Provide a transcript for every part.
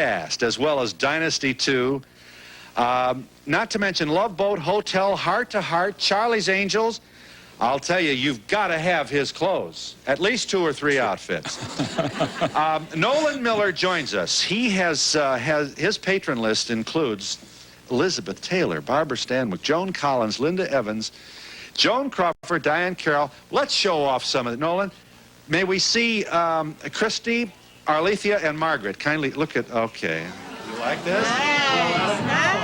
cast, as well as Dynasty 2. Not to mention Love Boat, Hotel, Heart to Heart, Charlie's Angels. I'll tell you, you've got to have his clothes. At least 2 or 3 outfits. Nolan Miller joins us. He has his patron list includes Elizabeth Taylor, Barbara Stanwyck, Joan Collins, Linda Evans, Joan Crawford, Diane Carroll. Let's show off some of it. Nolan, may we see Christy, Arlethea, and Margaret? Kindly look at, okay. You like this? Nice, nice.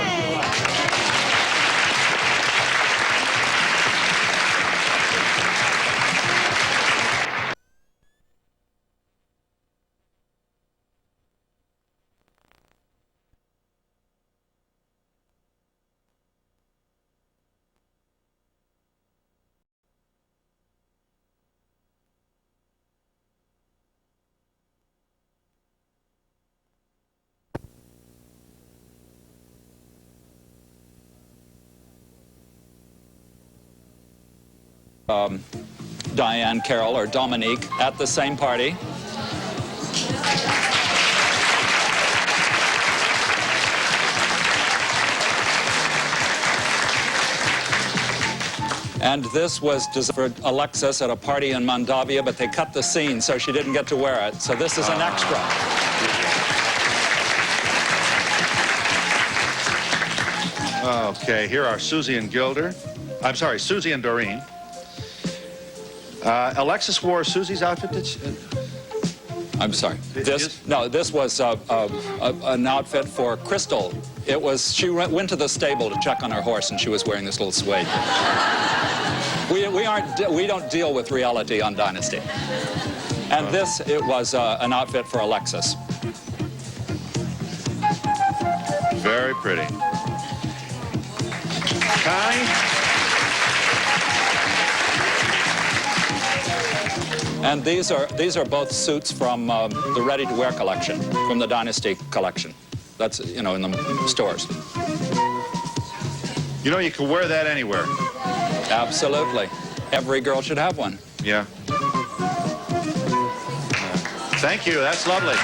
Diane Carroll or Dominique at the same party. And this was designed for Alexis at a party in Moldavia, but they cut the scene, so she didn't get to wear it. So this is an extra. Okay, here are Susie and Gilder. I'm sorry, Susie and Doreen. Alexis wore Susie's outfit. I'm sorry. This was an outfit for Crystal. It was, she went to the stable to check on her horse, and she was wearing this little suede. We don't deal with reality on Dynasty. And this, it was an outfit for Alexis. Very pretty. Connie? And these are both suits from the ready-to-wear collection, from the Dynasty collection. That's, you know, in the stores. You know, you can wear that anywhere. Absolutely. Every girl should have one. Yeah. Thank you. That's lovely.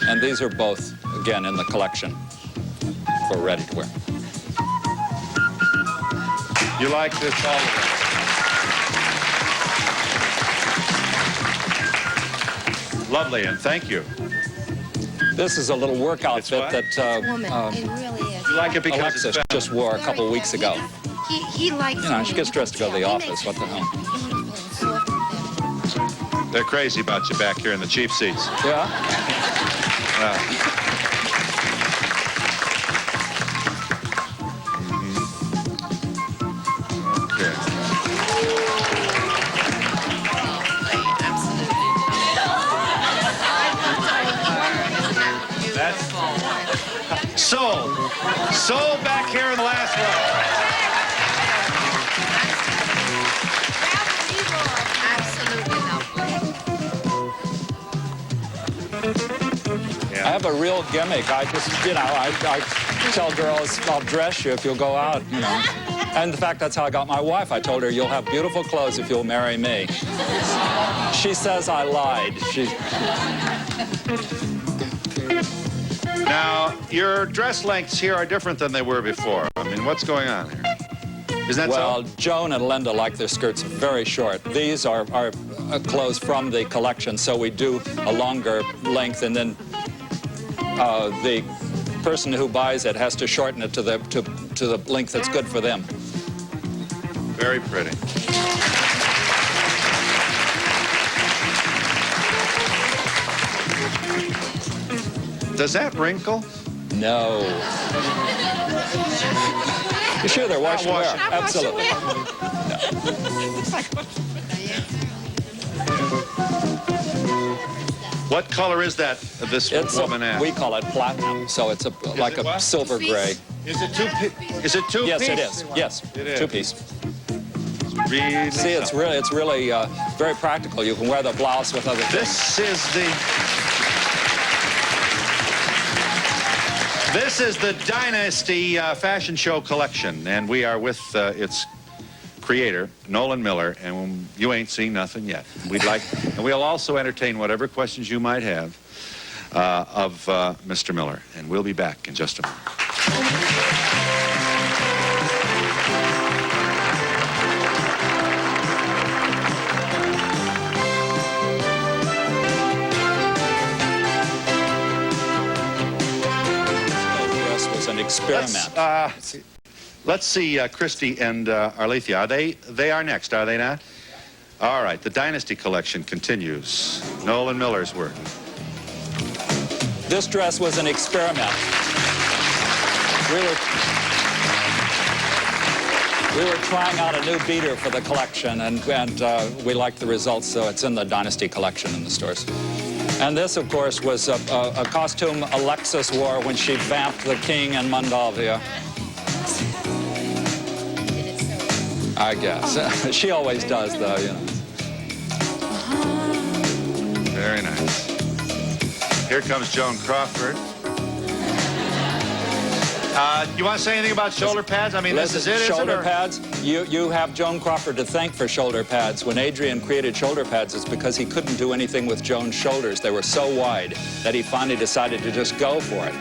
And these are both, again, in the collection for ready-to-wear. You like this, all of it. Lovely, and thank you. This is a little work outfit that it really is. You like it because Alexis it's just wore a couple weeks ago. He likes, You know, she gets dressed to go to the office. What the hell? They're crazy about you back here in the cheap seats. Yeah? Okay. That's sold. Sold back here in the last row. I have a real gimmick. I just, you know, I tell girls, I'll dress you if you'll go out, you know. And in fact, that's how I got my wife. I told her, you'll have beautiful clothes if you'll marry me. She says I lied. Now, your dress lengths here are different than they were before. I mean, what's going on here? Is that Well, so? Joan and Linda like their skirts very short. These are clothes from the collection, so we do a longer length, and then the person who buys it has to shorten it to the length that's good for them. Very pretty. Does that wrinkle? No. You sure they're wash and wear? wash. Absolutely. What color is that this woman has? We call it platinum, so it's like a what? silver gray. Is it two-piece? Yes, it is. Yes, It is. two-piece. Really See, it's really very practical. You can wear the blouse with other things. This is the Dynasty fashion show collection, and we are with its creator, Nolan Miller, and you ain't seen nothing yet. And we'll also entertain whatever questions you might have of Mr. Miller, and we'll be back in just a moment. This was an experiment. Let's see, Christy and Arlethea. They are next, are they not? All right, the Dynasty collection continues. Nolan Miller's work. This dress was an experiment. We were trying out a new beater for the collection, and we liked the results, so it's in the Dynasty collection in the stores. And this, of course, was a costume Alexis wore when she vamped the king in Moldavia. I guess. She always does, though, you know. Very nice. Here comes Joan Crawford. You want to say anything about shoulder pads? I mean, this is it, shoulder is it? Pads? You have Joan Crawford to thank for shoulder pads. When Adrian created shoulder pads, it's because he couldn't do anything with Joan's shoulders. They were so wide that he finally decided to just go for it.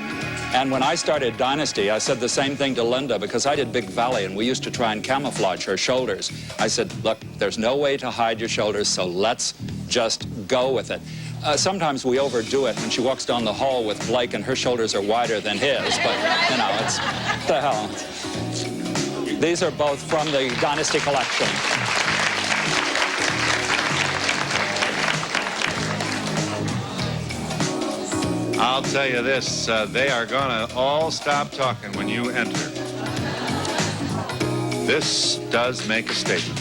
And when I started Dynasty, I said the same thing to Linda, because I did Big Valley, and we used to try and camouflage her shoulders. I said, look, there's no way to hide your shoulders, so let's just go with it. Sometimes we overdo it when she walks down the hall with Blake and her shoulders are wider than his, but, you know, it's the hell. These are both from the Dynasty collection. I'll tell you this, they are going to all stop talking when you enter. This does make a statement.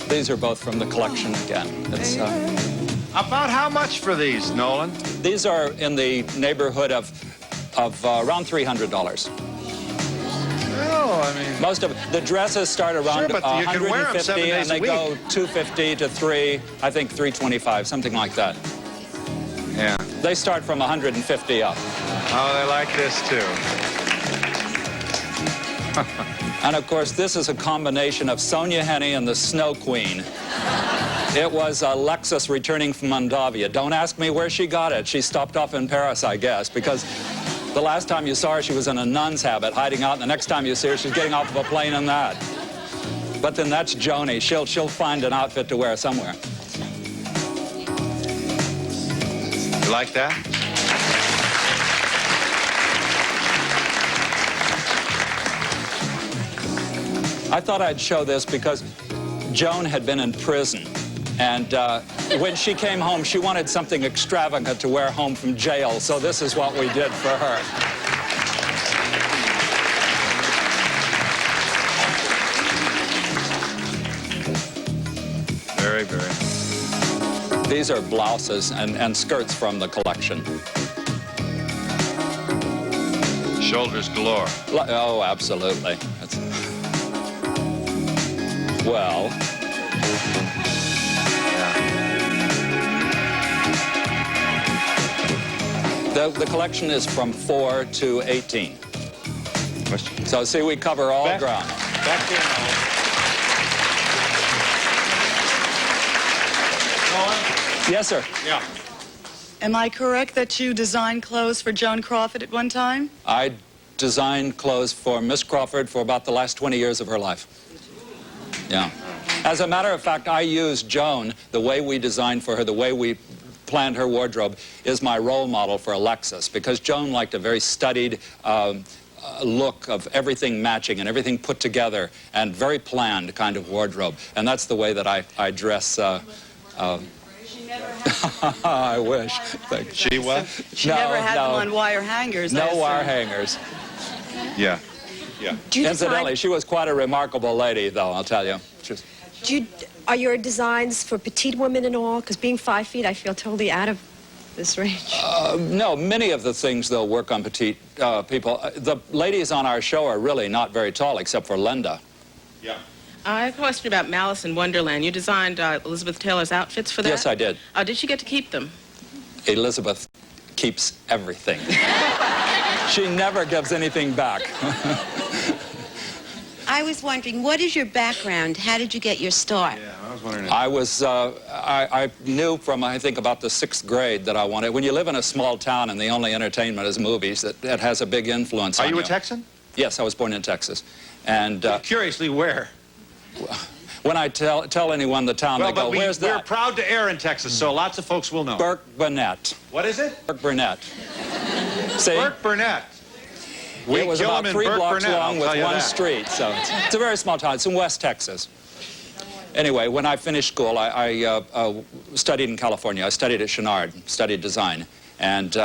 These are both from the collection again. It's, About how much for these, Nolan? these are in the neighborhood of around $300. Well, I mean... Most of the dresses start around Sure, but you can wear 'em 7 150, days and they a week. go 250 to 3, I think 325, something like that. Yeah. They start from 150 up. Oh, they like this, too. And, of course, this is a combination of Sonia Henney and the Snow Queen. It was Alexis returning from Moldavia. Don't ask me where she got it. She stopped off in Paris, I guess, because the last time you saw her, she was in a nun's habit, hiding out, and the next time you see her, she's getting off of a plane in that. But then that's Joni. She'll find an outfit to wear somewhere. You like that? I thought I'd show this because Joan had been in prison. And when she came home, she wanted something extravagant to wear home from jail. So this is what we did for her. Very, very. These are blouses and skirts from the collection. Shoulders galore. Oh, absolutely. Well, the collection is from 4 to 18. Question. So see, we cover all ground. Back in. Nolan? Yes, sir. Yeah. Am I correct that you designed clothes for Joan Crawford at one time? I designed clothes for Miss Crawford for about the last 20 years of her life. Yeah. As a matter of fact, I used Joan, the way we designed for her, the way we planned her wardrobe, is my role model for Alexis, because Joan liked a very studied look of everything matching and everything put together and very planned kind of wardrobe. And that's the way that I dress. She never had I wish. She what? She never had them on wire hangers. I No assume. wire hangers. Yeah. Yeah. Do you Incidentally, design, she was quite a remarkable lady, though, I'll tell you. are your designs for petite women and all? Because being 5 feet, I feel totally out of this range. No, many of the things, though, work on petite people. The ladies on our show are really not very tall, except for Linda. Yeah. I have a question about Malice in Wonderland. You designed Elizabeth Taylor's outfits for that? Yes, I did. Did she get to keep them? Elizabeth keeps everything. She never gives anything back. I was wondering, what is your background? How did you get your start? Yeah, I was wondering. I knew from, I think, about the 6th grade that I wanted. When you live in a small town and the only entertainment is movies, that has a big influence on you. Are you a Texan? Yes, I was born in Texas. And Curiously, where? when I tell anyone the town, they go, where's we're that? proud to air in Texas, so lots of folks will know. Burke Burnett. What is it? Burke Burnett. See? Burke Burnett. It was kill about him in 3 Burke blocks Burnett, long I'll with tell you one that. street, so it's a very small town. It's in West Texas. Anyway, when I finished school, I studied in California. I studied at Chenard, studied design. And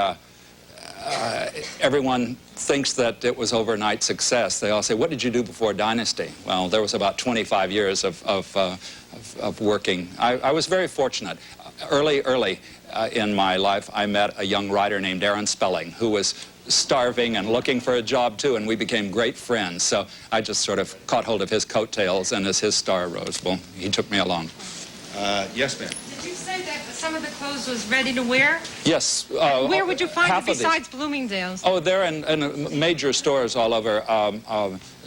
everyone thinks that it was overnight success. They all say, what did you do before Dynasty? Well, there was about 25 years of working. I was very fortunate. Early in my life, I met a young writer named Aaron Spelling, who was starving and looking for a job too, and we became great friends. So I just sort of caught hold of his coattails, and as his star rose, well, he took me along. Yes, ma'am. Did you say that some of the clothes was ready to wear? Yes. Where would you find half it of these. besides Bloomingdale's? Oh, they're in major stores all over.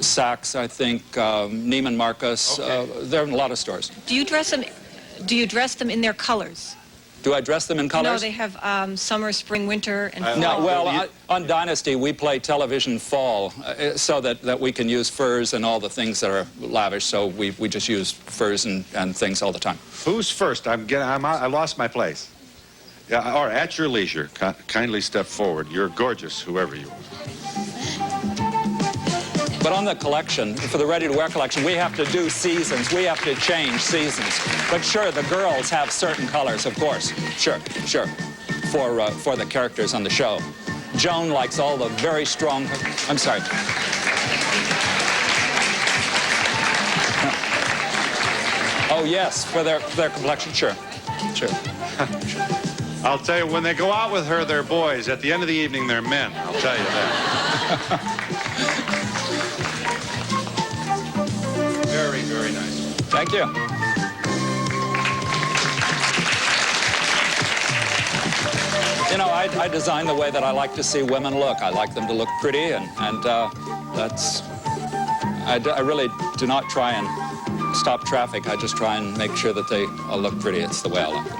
Saks, I think, Neiman Marcus. Okay. They're in a lot of stores. Do you dress them? Do you dress them in their colors? Do I dress them in colors? No, they have summer, spring, winter, and fall. No, well, on Dynasty, we play television fall so that we can use furs and all the things that are lavish, so we just use furs and things all the time. Who's first? I lost my place. Yeah, or at your leisure, kindly step forward. You're gorgeous, whoever you are. But on the collection, for the ready-to-wear collection, we have to do seasons. We have to change seasons. But sure, the girls have certain colors, of course. Sure, for the characters on the show. Joan likes all the very strong... I'm sorry. Oh, yes, for their complexion, sure. I'll tell you, when they go out with her, they're boys. At the end of the evening, they're men. I'll tell you that. Very, very nice. Thank you. You know, I design the way that I like to see women look. I like them to look pretty, and that's... I really do not try and stop traffic. I just try and make sure that they all look pretty. It's the way I like it.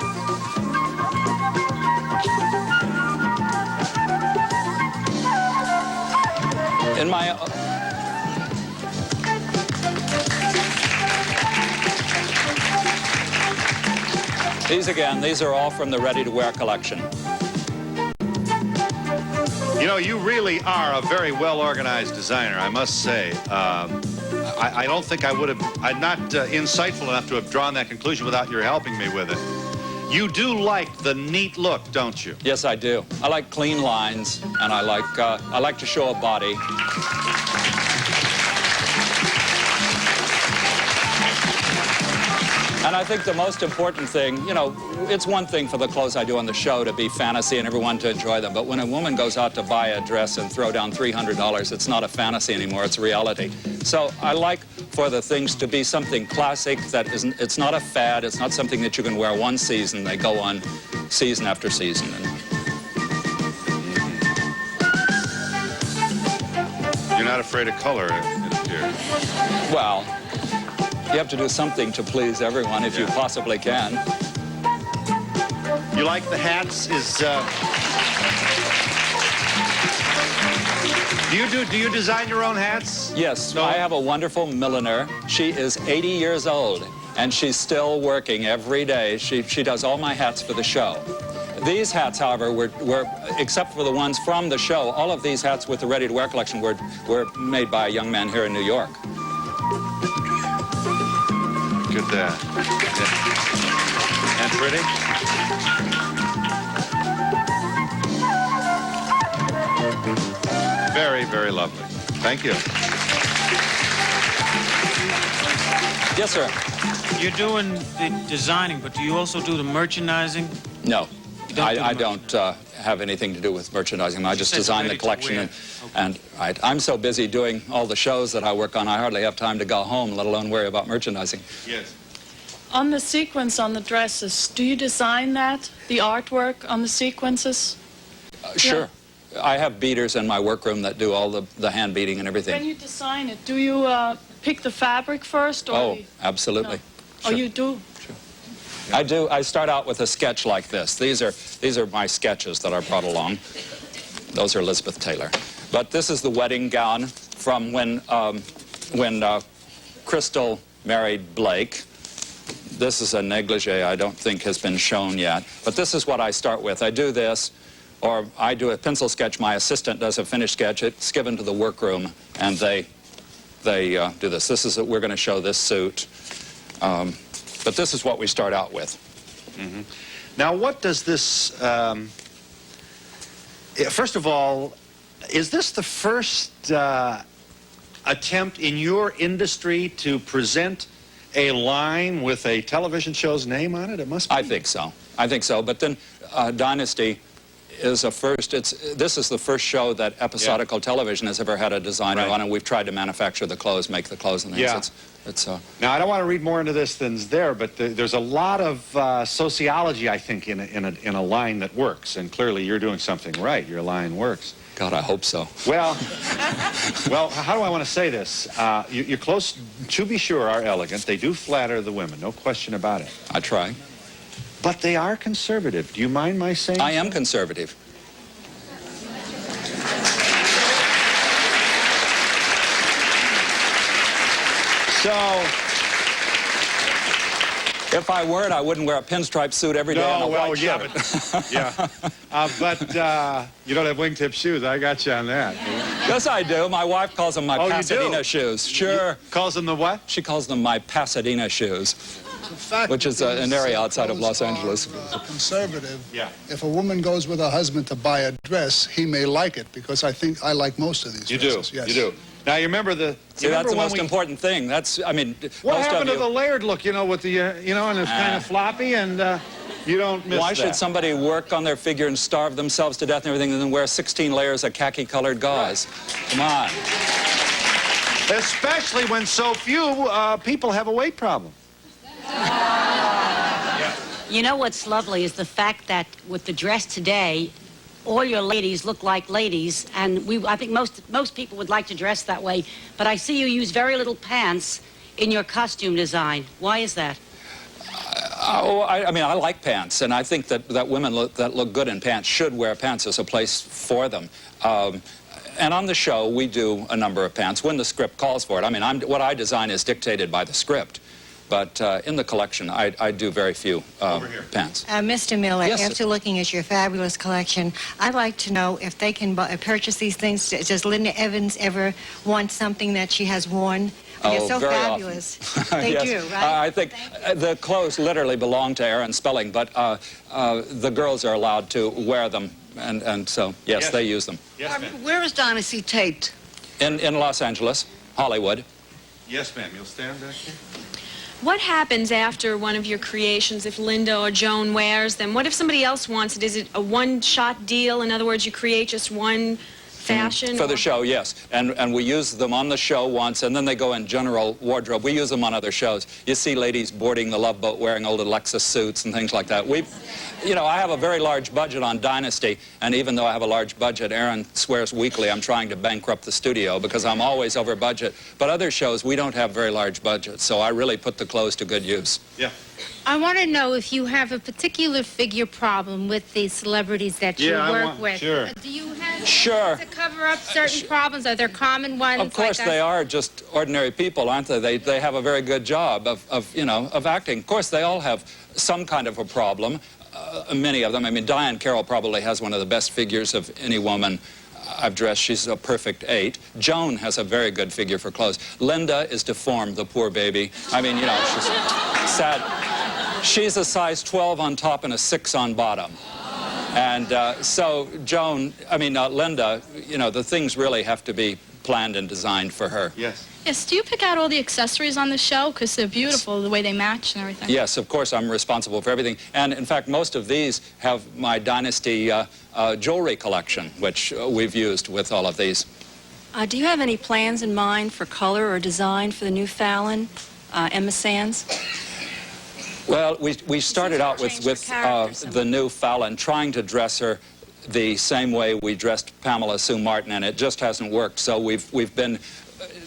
In my... These are all from the ready-to-wear collection. You know, you really are a very well-organized designer, I must say. I don't think I would have... I'm not insightful enough to have drawn that conclusion without your helping me with it. You do like the neat look, don't you? Yes, I do. I like clean lines, and I like to show a body. And I think the most important thing, you know, it's one thing for the clothes I do on the show to be fantasy and everyone to enjoy them, but when a woman goes out to buy a dress and throw down $300, it's not a fantasy anymore, it's reality. So I like for the things to be something classic that isn't, it's not a fad, it's not something that you can wear one season, they go on season after season. And You're not afraid of color, it appears. well, you have to do something to please everyone if you possibly can. You like the hats? Do you design your own hats? Yes, No. I have a wonderful milliner. She is 80 years old, and she's still working every day. She does all my hats for the show. These hats, however, were except for the ones from the show, all of these hats with the ready-to-wear collection were made by a young man here in New York. Good. Yeah. And pretty? Very, very lovely. Thank you. Yes, sir. You're doing the designing, but do you also do the merchandising? No, You don't do the I don't have anything to do with merchandising. I just said design the ready to collection, wear. and I'm so busy doing all the shows that I work on, I hardly have time to go home, let alone worry about merchandising. Yes. On the sequence on the dresses, do you design that, the artwork on the sequences? Sure. I have beaters in my workroom that do all the hand beating and When everything. you design it, do you pick the fabric first? Or Oh, absolutely. Oh, you do? I do. I start out with a sketch like this. These are my sketches that I brought along. Those are Elizabeth Taylor. But this is the wedding gown from when Crystal married Blake. This is a negligee I don't think has been shown yet. But this is what I start with. I do this, or I do a pencil sketch. My assistant does a finished sketch. It's given to the workroom, and they do this. This is we're going to show this suit. But this is what we start out with. Mm-hmm. Now, what does this... first of all, is this the first attempt in your industry to present a line with a television show's name on it? It must be. I think so. I think so. But then Dynasty is a first. This is the first show that episodical television has ever had a designer on, and we've tried to manufacture the clothes, make the clothes and things. Yeah. Now, I don't want to read more into this than's there, but there's a lot of sociology, I think, in a line that works. And clearly, you're doing something right. Your line works. God, I hope so. Well, how do I want to say this? Your clothes, to be sure, are elegant. They do flatter the women, no question about it. I try. But they are conservative. Do you mind my saying I am conservative. So, if I weren't, I wouldn't wear a pinstripe suit every day and a white shirt. But you don't have wingtip shoes. I got you on that. Yes, I do. My wife calls them my Pasadena shoes. Sure. Calls them the what? She calls them my Pasadena shoes, which is an area outside of Los Angeles. Conservative. Yeah. If a woman goes with her husband to buy a dress, he may like it, because I think I like most of these dresses. Yes. You do. Now, you remember the... See, that's the most important thing. That's, I mean, what most happened of to the layered look, with the, and it's kind of floppy, and you don't miss Why should somebody work on their figure and starve themselves to death and everything and then wear 16 layers of khaki-colored gauze? Come on. Especially when so few people have a weight problem. You know what's lovely is the fact that with the dress today, all your ladies look like ladies, and I think most people would like to dress that way, but I see you use very little pants in your costume design. Why is that? I mean, I like pants, and I think that women that look good in pants should wear pants. There's a place for them. And on the show, we do a number of pants when the script calls for it. I mean, what I design is dictated by the script. But in the collection, I do very few pants. Mr. Miller, Yes, after looking at your fabulous collection, I'd like to know if they can purchase these things. Does Linda Evans ever want something that she has worn? They're so very fabulous. Often. They yes. do, right? I think the clothes literally belong to Aaron Spelling, but the girls are allowed to wear them, and so, yes, they use them. Yes, ma'am. Where is Dynasty taped? In Los Angeles, Hollywood. Yes, ma'am. You'll stand back here. What happens after one of your creations if Linda or Joan wears them? What if somebody else wants it? Is it a one-shot deal? In other words, you create just one fashion? For the show, yes. And we use them on the show once, and then they go in general wardrobe. We use them on other shows. You see ladies boarding the Love Boat wearing old Lexus suits and things like that. I have a very large budget on Dynasty, and even though I have a large budget, Aaron swears weekly I'm trying to bankrupt the studio because I'm always over budget. But other shows, we don't have very large budgets, so I really put the clothes to good use. Yeah. I want to know if you have a particular figure problem with the celebrities that you work with. Sure. Do you have Sure. to cover up certain problems? Are there common ones? Of course, they are just ordinary people, aren't they? They have a very good job of acting. Of course, they all have some kind of a problem. Many of them. I mean, Diane Carroll probably has one of the best figures of any woman I've dressed. She's a perfect 8. Joan has a very good figure for clothes. Linda is deformed, the poor baby. I mean, she's sad. She's a size 12 on top and a 6 on bottom. And so Linda, the things really have to be planned and designed for her. Yes. Yes, do you pick out all the accessories on the show? Because they're beautiful, the way they match and everything. Yes, of course, I'm responsible for everything. And in fact, most of these have my Dynasty jewelry collection, which we've used with all of these. Do you have any plans in mind for color or design for the new Fallon, Emma Sands? Well, we started out with the new Fallon, trying to dress her the same way we dressed Pamela Sue Martin, and it just hasn't worked. So we've been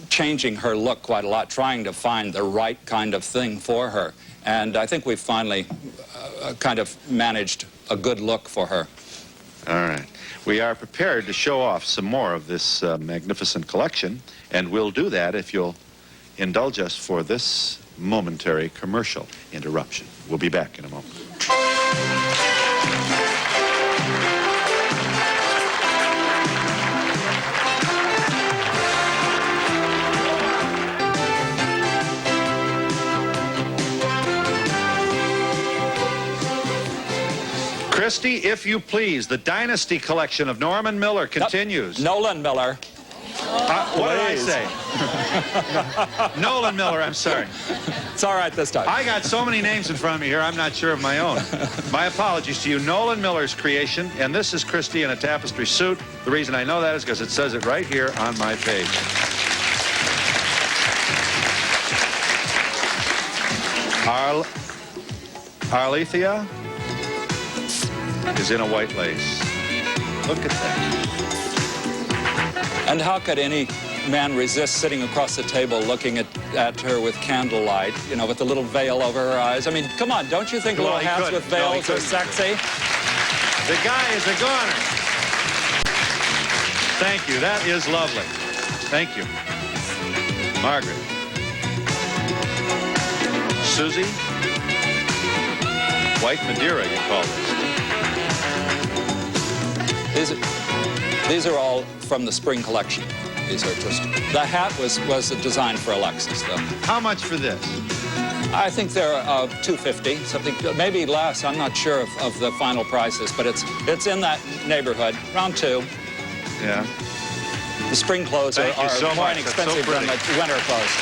changing her look quite a lot, trying to find the right kind of thing for her. And I think we've finally kind of managed a good look for her. All right. We are prepared to show off some more of this magnificent collection, and we'll do that if you'll indulge us for this momentary commercial interruption. We'll be back in a moment. Christy, if you please, the Dynasty collection of Norman Miller continues. Nolan Miller. What did I say? Nolan Miller, I'm sorry. It's all right this time. I got so many names in front of me here, I'm not sure of my own. My apologies to you. Nolan Miller's creation, and this is Christy in a tapestry suit. The reason I know that is because it says it right here on my page. Arlethea is in a white lace. Look at that. And how could any man resist sitting across the table looking at her with candlelight, you know, with a little veil over her eyes? I mean, come on, don't you think little hats with veils are sexy? The guy is a goner. Thank you. That is lovely. Thank you. Margaret. Susie. White Madeira, you call this. These are all from the spring collection. These are just... The hat was designed for Alexis, though. How much for this? I think they're $250, something, maybe less. I'm not sure of the final prices, but it's in that neighborhood, around $2. Yeah. The spring clothes are so more inexpensive than the winter clothes.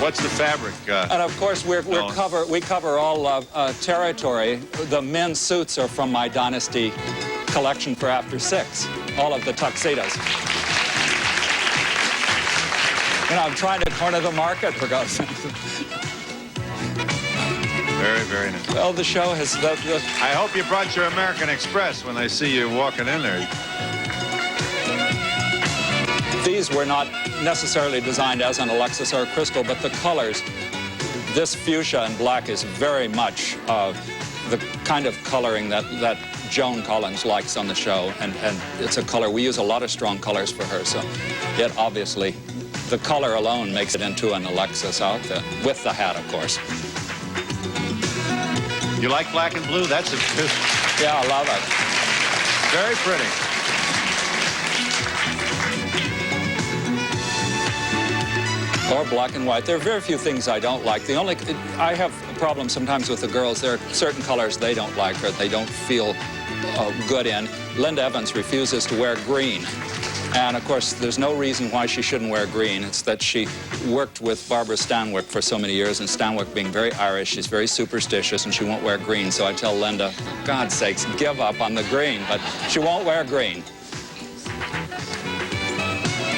What's the fabric? And of course, we cover all territory. The men's suits are from my Dynasty collection for after 6. All of the tuxedos. You know, I'm trying to corner the market, for God's sake. Very, very nice. Well, the show has... I hope you brought your American Express when they see you walking in there. These were not necessarily designed as an Alexis or a Crystal, but the colors, this fuchsia and black is very much the kind of coloring that Joan Collins likes on the show, and it's a color, we use a lot of strong colors for her, so it obviously, the color alone makes it into an Alexis outfit, with the hat, of course. You like black and blue? That's a... Yeah, I love it. Very pretty. Or black and white. There are very few things I don't like. I have a problem sometimes with the girls. There are certain colors they don't like or they don't feel good in. Linda Evans refuses to wear green. And of course, there's no reason why she shouldn't wear green. It's that she worked with Barbara Stanwyck for so many years, and Stanwyck being very Irish, she's very superstitious and she won't wear green. So I tell Linda, for God's sakes, give up on the green, but she won't wear green.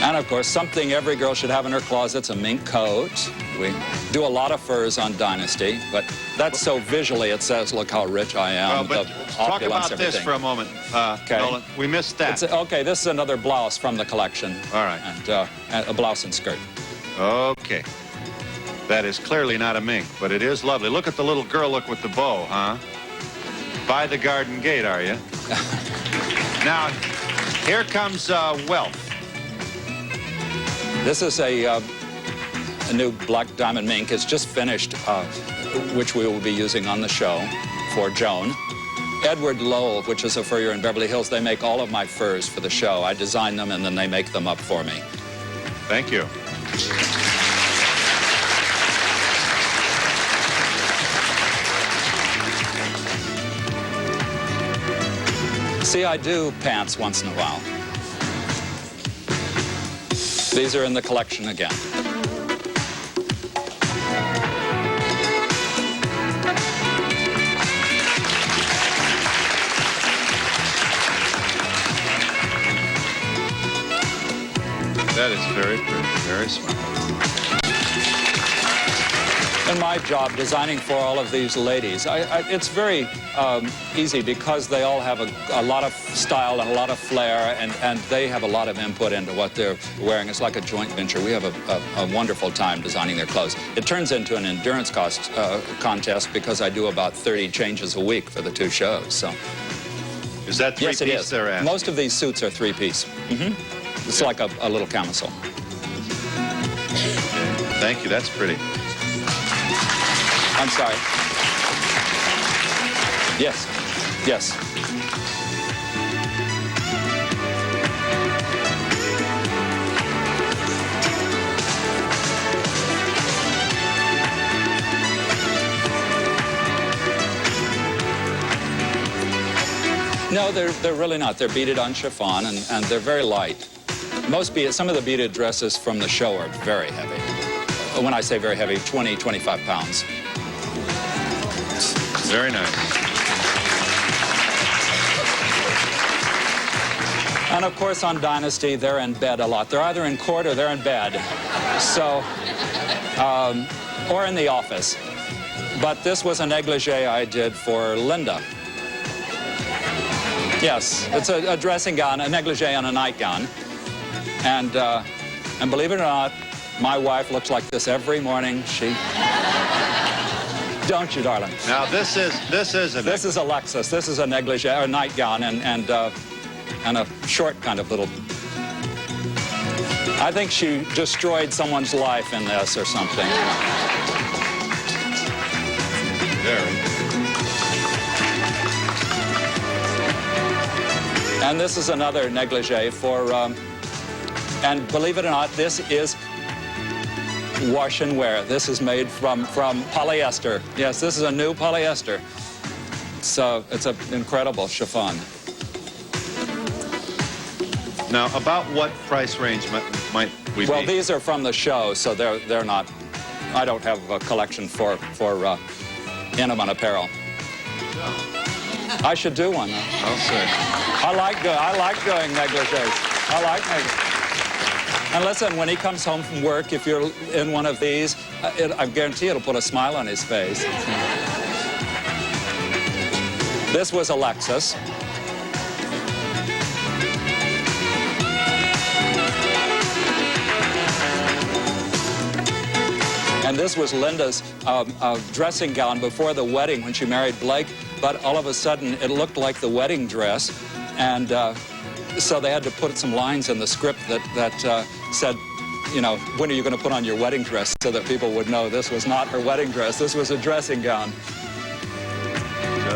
And of course, something every girl should have in her closet's a mink coat. We do a lot of furs on Dynasty, but that's so visually it says, look how rich I am. But talk about this for a moment, Nolan. We missed that. Okay, this is another blouse from the collection. All right. And a blouse and skirt. Okay. That is clearly not a mink, but it is lovely. Look at the little girl look with the bow, huh? By the garden gate, are you? Now, here comes Wealth. This is a new black diamond mink. It's just finished, which we will be using on the show for Joan. Edward Lowell, which is a furrier in Beverly Hills, they make all of my furs for the show. I design them and then they make them up for me. Thank you. See, I do pants once in a while. These are in the collection again. That is very pretty, very smart. In my job, designing for all of these ladies, it's very easy because they all have a lot of style and a lot of flair, and they have a lot of input into what they're wearing. It's like a joint venture. We have a wonderful time designing their clothes. It turns into an endurance contest because I do about 30 changes a week for the two shows. So. Is that three-piece? Yes, it is. They're asking? Most of these suits are three-piece. It's like a little camisole. Thank you. That's pretty. I'm sorry. Yes. Yes. No, they're really not. They're beaded on chiffon, and they're very light. Some of the beaded dresses from the show are very heavy. When I say very heavy, 20, 25 pounds. Very nice. And of course, on Dynasty, they're in bed a lot. They're either in court or they're in bed. So, or in the office. But this was a negligee I did for Linda. Yes, it's a dressing gown, a negligee and a nightgown. And believe it or not, my wife looks like this every morning. Don't you, darling? Now this is Alexis. This is a negligee or nightgown and a short kind of little. I think she destroyed someone's life in this or something. Very. And this is another negligee for, and believe it or not, this is wash and wear. This is made from polyester. Yes, this is a new polyester. So it's an incredible chiffon. Now, about what price range might we be? Well, these are from the show, so they're not. I don't have a collection for intimate apparel. I should do one, though. I'll say. I like doing negligees. I like negligees. And listen, when he comes home from work, if you're in one of these, I guarantee it'll put a smile on his face. This was Alexis. And this was Linda's dressing gown before the wedding when she married Blake, but all of a sudden it looked like the wedding dress, and so they had to put some lines in the script that said, you know, when are you going to put on your wedding dress, so that people would know this was not her wedding dress, this was a dressing gown.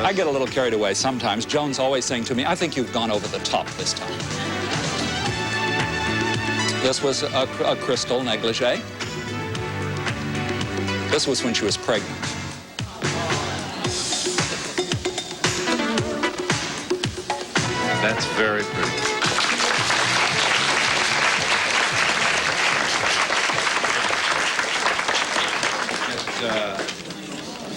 I get a little carried away sometimes. Joan's always saying to me, I think you've gone over the top this time. This was a crystal negligee. This was when she was pregnant. That's very pretty.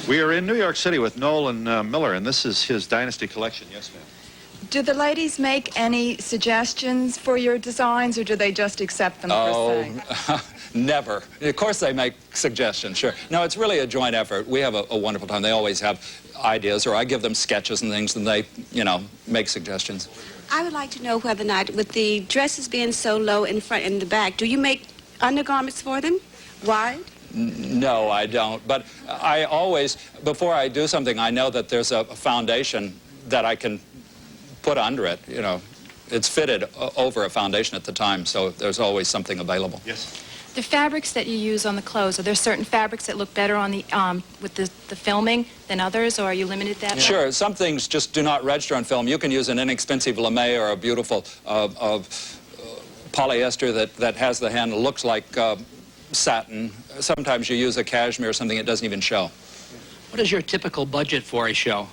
We are in New York City with Nolan Miller, and this is his Dynasty collection. Yes, ma'am. Do the ladies make any suggestions for your designs, or do they just accept them per se? Never. Of course they make suggestions, sure. No, it's really a joint effort. We have a wonderful time. They always have ideas, or I give them sketches and things, and they, you know, make suggestions. I would like to know whether or not, with the dresses being so low in front and the back, do you make undergarments for them? Wide? No, I don't. But I always, before I do something, I know that there's a foundation that I can put under it, you know. It's fitted over a foundation at the time, so there's always something available. Yes. The fabrics that you use on the clothes, are there certain fabrics that look better on the with the filming than others, or are you limited that way? Sure. Some things just do not register on film. You can use an inexpensive lame or a beautiful polyester that has the handle, looks like satin. Sometimes you use a cashmere or something that doesn't even show. What is your typical budget for a show?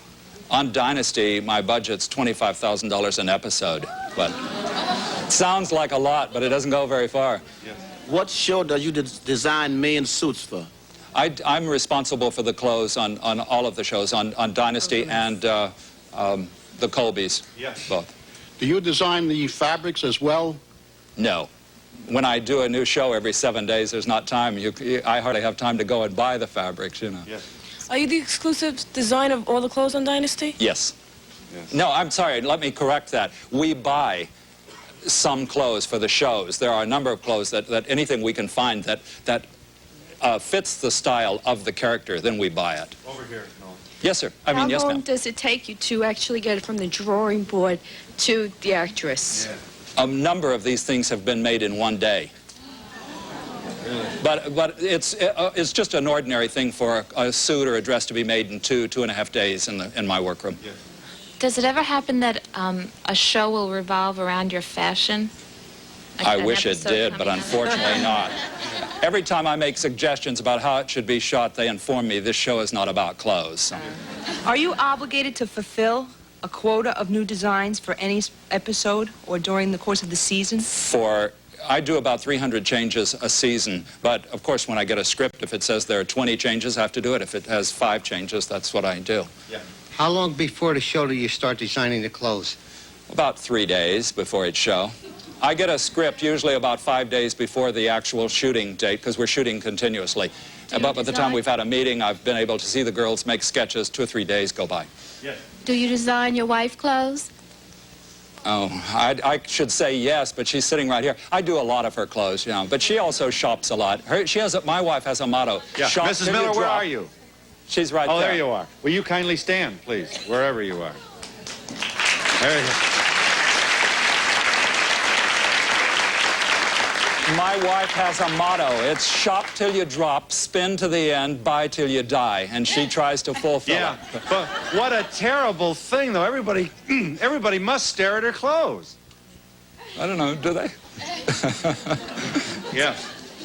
On Dynasty, my budget's $25,000 an episode, but it sounds like a lot, but it doesn't go very far. Yes. What show do you design men's suits for? I'm responsible for the clothes on all of the shows, on Dynasty and the Colbys, yes. both. Do you design the fabrics as well? No. when I do a new show every 7 days, there's not time. I hardly have time to go and buy the fabrics, you know. Yes. Are you the exclusive designer of all the clothes on Dynasty? Yes. No, I'm sorry. Let me correct that. We buy some clothes for the shows. There are a number of clothes that anything we can find that fits the style of the character, then we buy it. Over here, Nolan. Yes, sir. I mean, How yes, long ma'am. does it take you to actually get it from the drawing board to the actress? A number of these things have been made in one day. But it's just an ordinary thing for a suit or a dress to be made in 2.5 days in my workroom. Does it ever happen that a show will revolve around your fashion? Like I an wish it episode did, but coming up? unfortunately not. Every time I make suggestions about how it should be shot, they inform me this show is not about clothes. So. Are you obligated to fulfill a quota of new designs for any episode or during the course of the season? I do about 300 changes a season, but of course when I get a script, if it says there are 20 changes, I have to do it. If it has 5 changes, that's what I do. Yeah. How long before the show do you start designing the clothes? About 3 days before each show. I get a script usually about 5 days before the actual shooting date, because we're shooting continuously. But by the time we've had a meeting, I've been able to see the girls make sketches. 2 or 3 days go by. Yes. Do you design your wife clothes? Oh, I should say yes, but she's sitting right here. I do a lot of her clothes, you know, but she also shops a lot. My wife has a motto. Yeah. Shop Mrs. till Miller, you where drop. are you? She's right Oh, there. there you are. Will you kindly stand, please, wherever you are. There you go. My wife has a motto. It's shop till you drop, spin to the end, buy till you die. And she tries to fulfill Yeah, it. but what a terrible thing, though. Everybody must stare at her clothes. I don't know, do they? Yeah.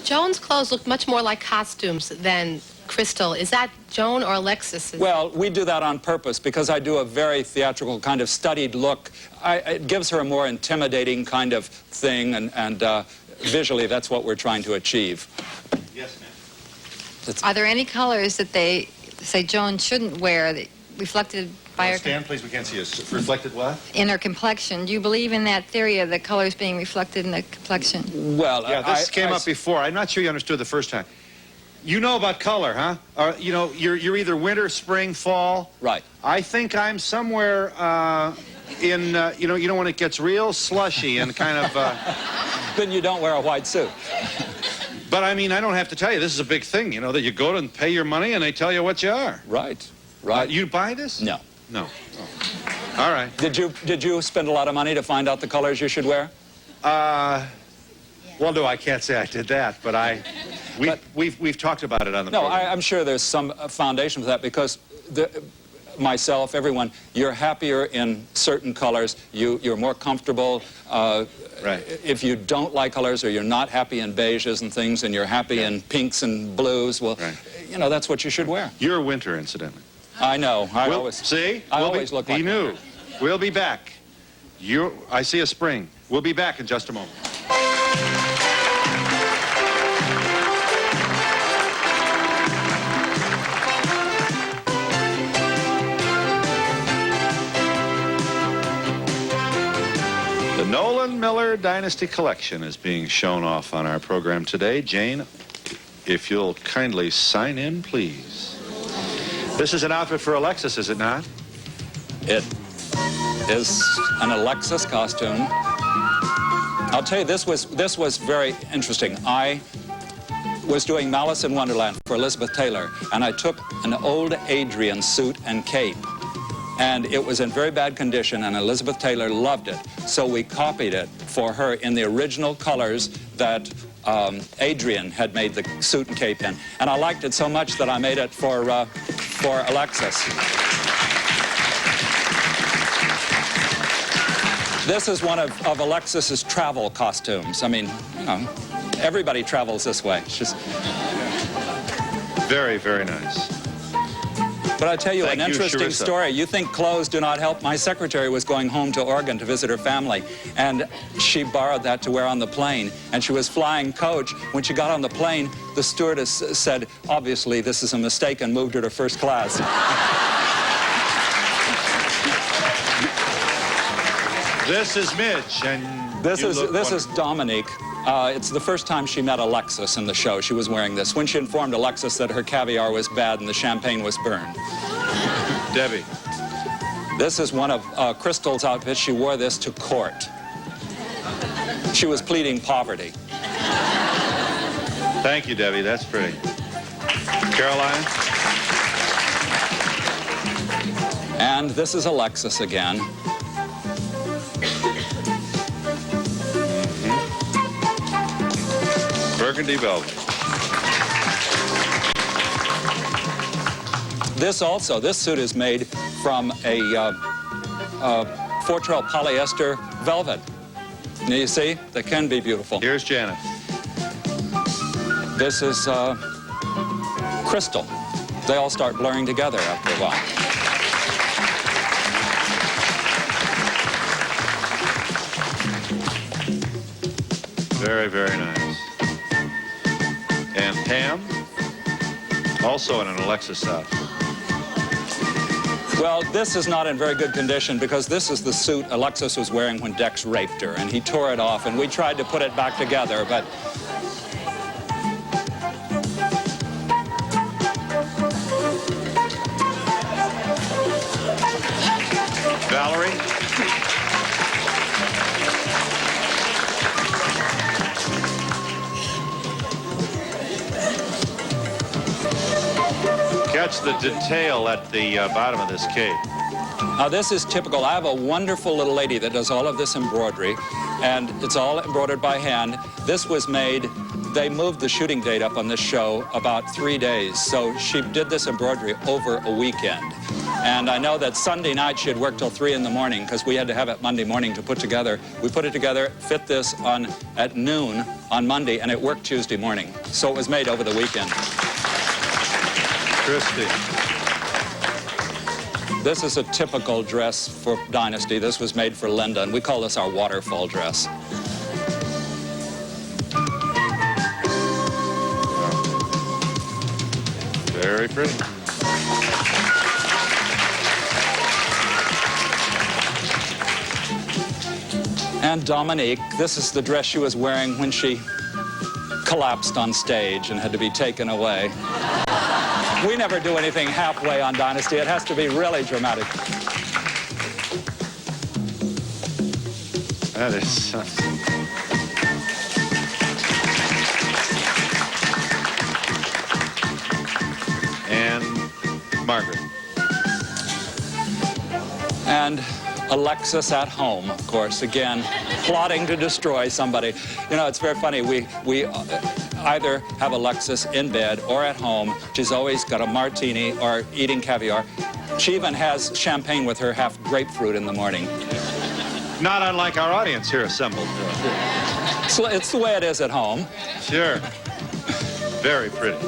Joan's clothes look much more like costumes than Crystal. Is that Joan or Alexis? Well, we do that on purpose because I do a very theatrical kind of studied look. It gives her a more intimidating kind of thing, and visually that's what we're trying to achieve. Yes, ma'am. Are there any colors that they say Joan shouldn't wear that reflected by her Stand, please. We can't see us. Reflected what? in her complexion? Do you believe in that theory of the colors being reflected in the complexion? Well, yeah, this came up before. I'm not sure you understood the first time. You know about color, huh? You know, you're either winter, spring, fall. Right. I think I'm somewhere in, you know when it gets real slushy and kind of... Then you don't wear a white suit. But, I mean, I don't have to tell you. This is a big thing, you know, that you go to and pay your money and they tell you what you are. Right. Right. You buy this? No. No. Oh. All right. Did you spend a lot of money to find out the colors you should wear? Well, no, I can't say I did that, but we've talked about it on the program. I'm sure there's some foundation for that because myself, everyone, you're happier in certain colors. You're more comfortable. Right. If you don't like colors or you're not happy in beiges and things and you're happy in pinks and blues, well, you know, that's what you should wear. You're a winter, incidentally. I know. I always look like he knew. that. We'll be back. I see a spring. We'll be back in just a moment. The Nolan Miller Dynasty Collection is being shown off on our program today. Jane, if you'll kindly sign in, please. This is an outfit for Alexis, is it not? It is an Alexis costume. I'll tell you, this was very interesting. I was doing Malice in Wonderland for Elizabeth Taylor, and I took an old Adrian suit and cape, and it was in very bad condition, and Elizabeth Taylor loved it. So we copied it for her in the original colors that Adrian had made the suit and cape in. And I liked it so much that I made it for Alexis. This is one of Alexis's travel costumes. I mean, you know, everybody travels this way. It's just very, very nice. But I'll tell you Thank an you, interesting Charissa. story. You think clothes do not help? My secretary was going home to Oregon to visit her family, and she borrowed that to wear on the plane. And she was flying coach. When she got on the plane, the stewardess said, obviously, this is a mistake, and moved her to first class. This is Midge, and This is Dominique. It's the first time she met Alexis in the show. She was wearing this when she informed Alexis that her caviar was bad and the champagne was burned. Debbie. This is one of Crystal's outfits. She wore this to court. She was pleading poverty. Thank you, Debbie. That's pretty. Caroline? And this is Alexis again. Burgundy velvet. This suit is made from a Fortrell polyester velvet. Now you see, they can be beautiful. Here's Janet. This is Crystal. They all start blurring together after a while. Very, very nice. And Pam, also in an Alexis outfit. Well, this is not in very good condition because this is the suit Alexis was wearing when Dex raped her, and he tore it off, and we tried to put it back together, but... Valerie? Catch the detail at the bottom of this cape. Now, this is typical. I have a wonderful little lady that does all of this embroidery, and it's all embroidered by hand. This was made, they moved the shooting date up on this show about 3 days, so she did this embroidery over a weekend. And I know that Sunday night she had worked till 3 in the morning because we had to have it Monday morning to put together. We put it together, fit this on at noon on Monday, and it worked Tuesday morning. So it was made over the weekend. Christy. This is a typical dress for Dynasty. This was made for Linda, and we call this our waterfall dress. Very pretty. And Dominique, this is the dress she was wearing when she collapsed on stage and had to be taken away. We never do anything halfway on Dynasty. It has to be really dramatic. That is... And Margaret. And Alexis at home, of course, again, plotting to destroy somebody. You know, it's very funny. We either have Alexis in bed or at home. She's always got a martini or eating caviar. She even has champagne with her half grapefruit in the morning. Not unlike our audience here assembled. It's the way it is at home. Sure. Very pretty.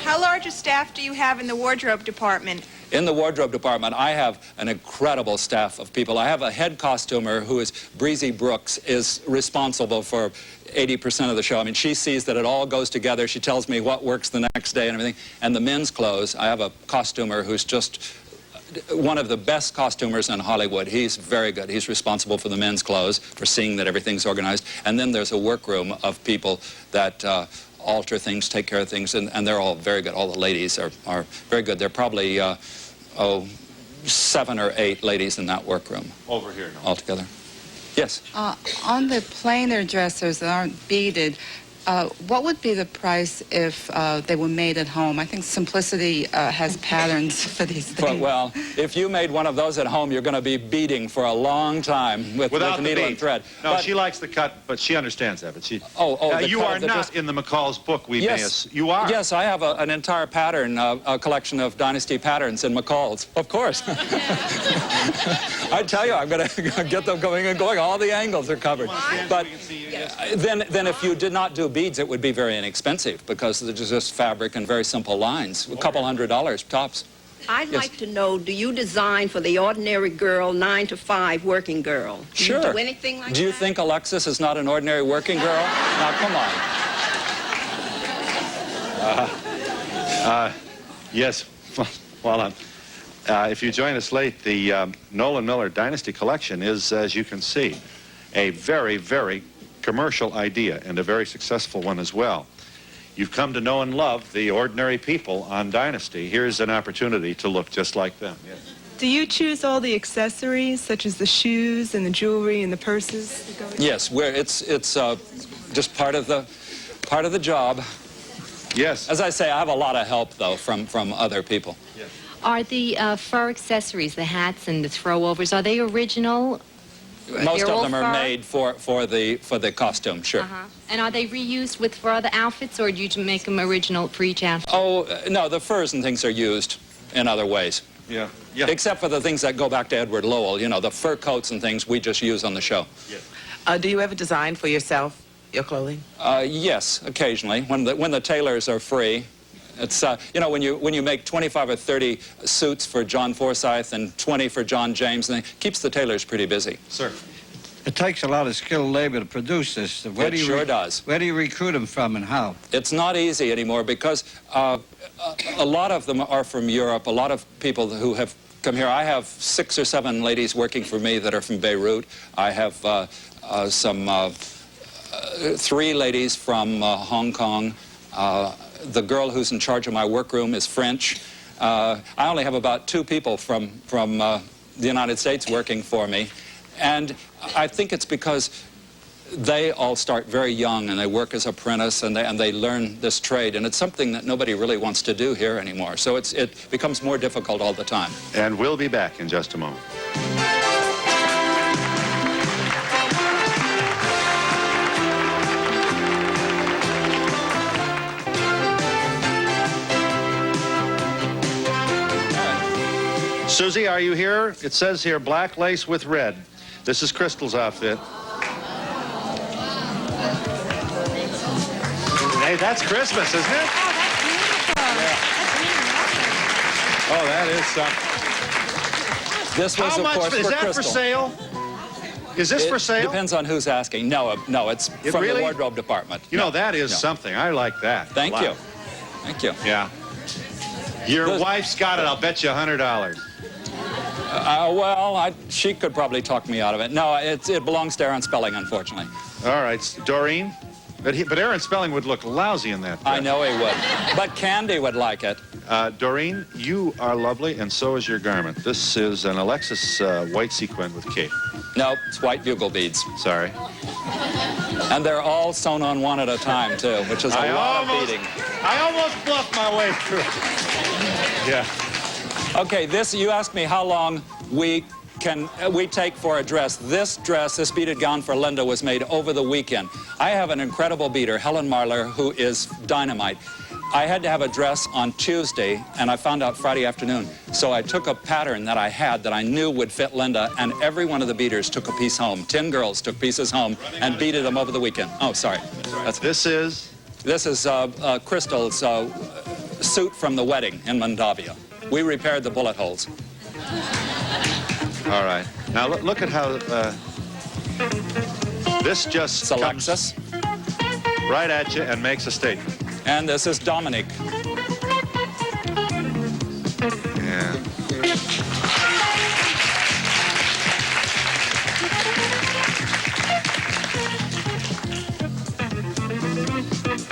How large a staff do you have in the wardrobe department? In the wardrobe department, I have an incredible staff of people. I have a head costumer who is Breezy Brooks, is responsible for 80% of the show. I mean, she sees that it all goes together. She tells me what works the next day and everything. And the men's clothes, I have a costumer who's just one of the best costumers in Hollywood. He's very good. He's responsible for the men's clothes, for seeing that everything's organized. And then there's a workroom of people that alter things, take care of things, and they're all very good. All the ladies are very good. There are probably 7 or 8 ladies in that workroom. Over here. No. Altogether. Yes? On the plainer dressers that aren't beaded, what would be the price if they were made at home? I think Simplicity has patterns for these things. Well, if you made one of those at home, you're going to be beading for a long time with needle and thread. No, but, she likes the cut, but she understands that. But she. You cut are not in the McCall's book. Yes, you are. Yes, I have an entire pattern, a collection of Dynasty patterns in McCall's. Of course. I tell you, I'm going to get them going and going. All the angles are covered. But then if you did not do beads, it would be very inexpensive because there's just fabric and very simple lines, a couple $100 tops. I'd like to know, do you design for the ordinary girl, 9 to 5 working girl? Do Sure. you do anything like that? Do you think Alexis is not an ordinary working girl? Now, come on. Yes. Well, if you join us late, the Nolan Miller Dynasty collection is, as you can see, a very, very commercial idea, and a very successful one as well. You've come to know and love the ordinary people on Dynasty. Here's an opportunity to look just like them. Yes. Do you choose all the accessories, such as the shoes and the jewelry and the purses? Yes, it's just part of the job. Yes. As I say, I have a lot of help though from other people. Yes. Are the fur accessories, the hats and the throwovers, are they original? Most They're of all them are fur? made for the costume, sure. Uh-huh. And are they reused for other outfits, or do you make them original for each outfit? Oh, no, the furs and things are used in other ways. Yeah. Except for the things that go back to Edward Lowell. You know, the fur coats and things we just use on the show. Do you ever design for yourself, your clothing? Yes, occasionally, when the tailors are free. It's, you know, when you make 25 or 30 suits for John Forsyth and 20 for John James, and it keeps the tailors pretty busy. Sir. It takes a lot of skilled labor to produce this. Where It sure does. Where do you recruit them from and how? It's not easy anymore because a lot of them are from Europe. A lot of people who have come here. I have 6 or 7 ladies working for me that are from Beirut. I have some 3 ladies from Hong Kong. The girl who's in charge of my workroom is French. I only have about 2 people from the United States working for me. And I think it's because they all start very young and they work as apprentice and they learn this trade. And it's something that nobody really wants to do here anymore. So it becomes more difficult all the time. And we'll be back in just a moment. Susie, are you here? It says here, black lace with red. This is Crystal's outfit. Hey, that's Christmas, isn't it? Oh, that is something. This was, How of much course, is for that Crystal. for sale? Is this for sale? Depends on who's asking. No, it's from really? the wardrobe department. You know, that is something. I like that. Thank you. Thank you. Yeah. Your wife's got it. I'll bet you $100. Well, she could probably talk me out of it. No, it belongs to Aaron Spelling, unfortunately. All right, Doreen. But Aaron Spelling would look lousy in that dress. I know he would. But Candy would like it. Doreen, you are lovely, and so is your garment. This is an Alexis white sequin with cape. No, it's white bugle beads. Sorry. And they're all sewn on one at a time, too, which is a lot of beading. I almost bluffed my way through. Yeah. Okay, you asked me how long we take for a dress. This beaded gown for Linda was made over the weekend. I have an incredible beater, Helen Marlar, who is dynamite. I had to have a dress on Tuesday, and I found out Friday afternoon. So I took a pattern that I had that I knew would fit Linda, and every one of the beaters took a piece home. 10 girls took pieces home and beaded them over the weekend. Oh, sorry. This is Crystal's suit from the wedding in Moldavia. We repaired the bullet holes. All right. Now look at how this just comes right at you and makes a statement. And this is Dominique. Yeah.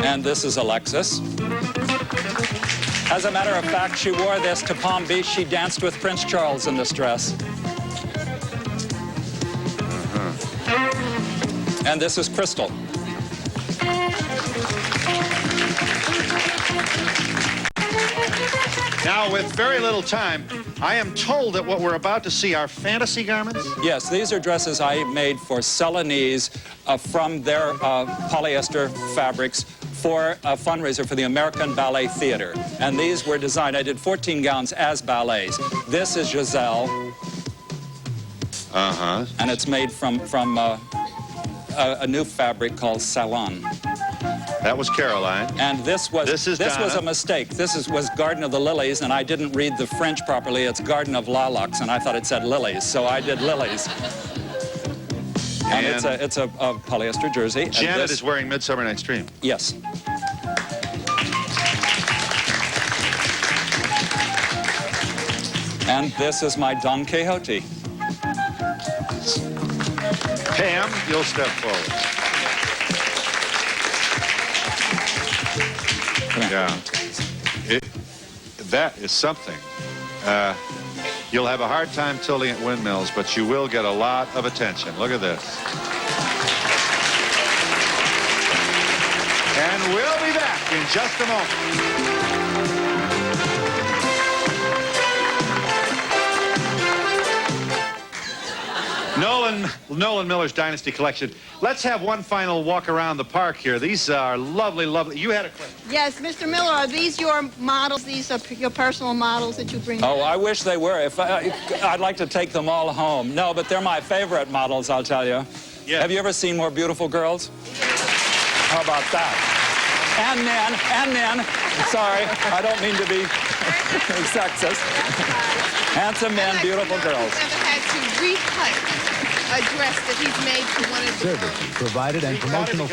And this is Alexis. As a matter of fact, she wore this to Palm Beach. She danced with Prince Charles in this dress. And this is Crystal. Now, with very little time, I am told that what we're about to see are fantasy garments? Yes, these are dresses I made for Celanese from their polyester fabrics for a fundraiser for the American Ballet Theater. And these were designed, I did 14 gowns as ballets. This is Giselle. Uh-huh. And it's made from a new fabric called Salon. That was Caroline. And this was Donna. a mistake. This was Garden of the Lilies, and I didn't read the French properly. It's Garden of Lilacs, and I thought it said lilies, so I did lilies. And it's a polyester jersey. Janet is wearing Midsummer Night's Dream. Yes. And this is my Don Quixote. Pam, you'll step forward. Yeah. That is something. You'll have a hard time tilting at windmills, but you will get a lot of attention. Look at this. And we'll be back in just a moment. Nolan Miller's Dynasty collection. Let's have one final walk around the park here. These are lovely, lovely. You had a question. Yes, Mr. Miller, are these your models? These are your personal models that you bring? Oh, I wish they were. If I'd like to take them all home. No, but they're my favorite models, I'll tell you. Yeah. Have you ever seen more beautiful girls? How about that? And men. Sorry, I don't mean to be sexist. Handsome men, beautiful girls. Ever had to recut a dress that he's made for one of the Services provided and promotional